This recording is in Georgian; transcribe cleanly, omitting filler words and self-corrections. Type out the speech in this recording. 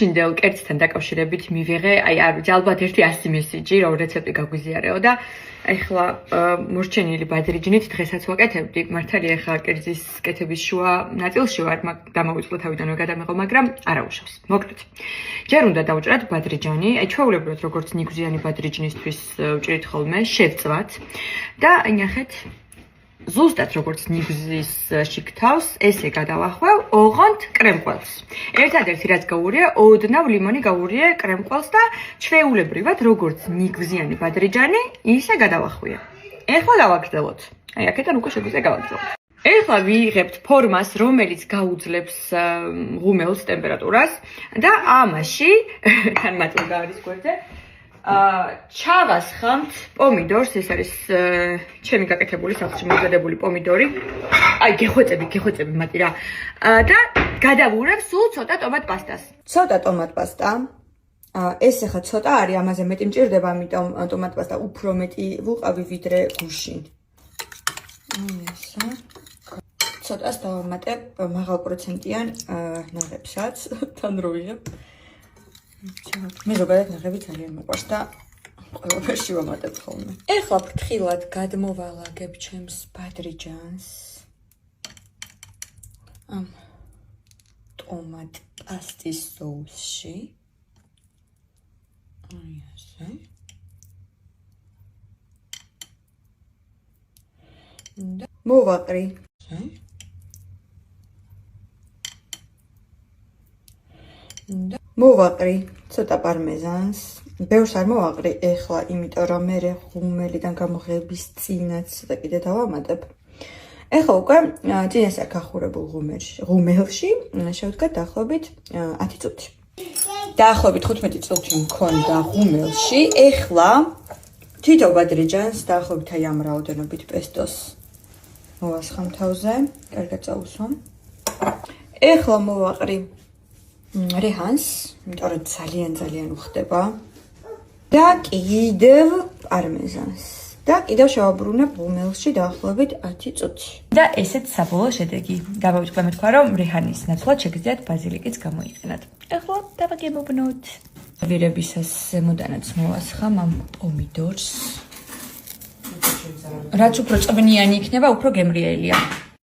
გუშინდელ კერძთან დაკავშირებით მივიღე, არ ვიცი, ალბათ 100 მესიჯი, რომ რეცეპტი გაგვიზიარეო და ეხლა მორჩენილი ბადრიჯნით დღესაც ვაკეთებდი. მართალია ეხლა კერძის კეთების შუა ნაწილში ვარ, დამოვიწყო თავიდანვე გადამეღო, მაგრამ არა უშავს. მოკლედ. ჯერ უნდა დავჭრათ ბადრიჯანი, ჩვეულებრივად როგორც ნიგვზიანი ბადრიჯნისთვის ვჭრით ხოლმე, შევწვათ და ნახეთ ზუსტად როგორც ნიგვზისში გთავს, ესე გადავახვევ ოღონდ კრემყველს. ერთადერთი რაც გაურია, ოდნავ ლიმონი გაურია კრემყველს და ჩვეულებრივად როგორც ნიგვზიანი ბადრიჯანი, ისე გადავახვია. ეხლა გავაგრძელოთ. აი, აქედან უკვე შეგვიძლია გავაგრძელოთ. ეხლა ვიღებთ ფორმას, რომელიც გაუძლებს ღუმელს ტემპერატურას და ამაში, თან მაწვდა არის გვერდზე, ჩავასხამთ პომიდორს, ეს არის ჩემი გაკეთებული სახლში მოგზადებული პომიდორი. აი, გეხვეწები მათი რა. და გადავურებ სულ ცოტა ტომატ პასტას. ცოტა ტომატ პასტა. ეს ახლა ცოტა არის, ამაზე მეტი მჭირდება, ამიტომ ტომატ პასტა უფრო მეტი ვუყავი ვიდრე გუშინ. ესა. ცოტას დავამატებ მაღალპროცენტიან ნაღებსაც, თან რო ვიღებ. მე ზოგადად ნაღები ძალიან მიყვარს და ყველაფერში ვამატებ ხოლმე. ეხლა ფრთხილად გადმოვალაგებ ჩემს ბადრიჯანს. ამ ტომატ პასტის соуსში. აი ასე. და მოვაყრი. მოვაყრი ცოტა პარმეზანს. ბევრს არ მოვაყრი ეხლა, იმიტომ რომ მე ღუმელიდან გამოღების წინაც და კიდე დავამატებ. ეხლა უკვე წინასწარ გახურებულ ღუმელში შევდგათ დაახლოებით 10 წუთი. დაახლოებით 15 წუთი მქონდა ღუმელში. ეხლა თითო ბადრიჯანს დაახლოებით აი ამ რაოდენობით პესტოს მოვასხამ თავზე, კარგად წაუსვამ. ეხლა მოვაყრი რეჰანს, იმიტომ რომ ძალიან უხდება. და კიდევ პარმეზანს. და კიდევ შევაბრუნებ ღუმელში დაახლოებით 10 წუთი. და ესეც საბოლოო შედეგი. დავავიწყდა მეთქვა, რომ რეჰანის ნაცვლად შეგიძლიათ ბაზილიკიც გამოიყენოთ. ეხლა დავაგებობნოთ. ვირებისას ზემოდანაც მოვასხამ ამ პომიდორს. რაც უფრო წვნიანი იქნება, უფრო გემრიელია.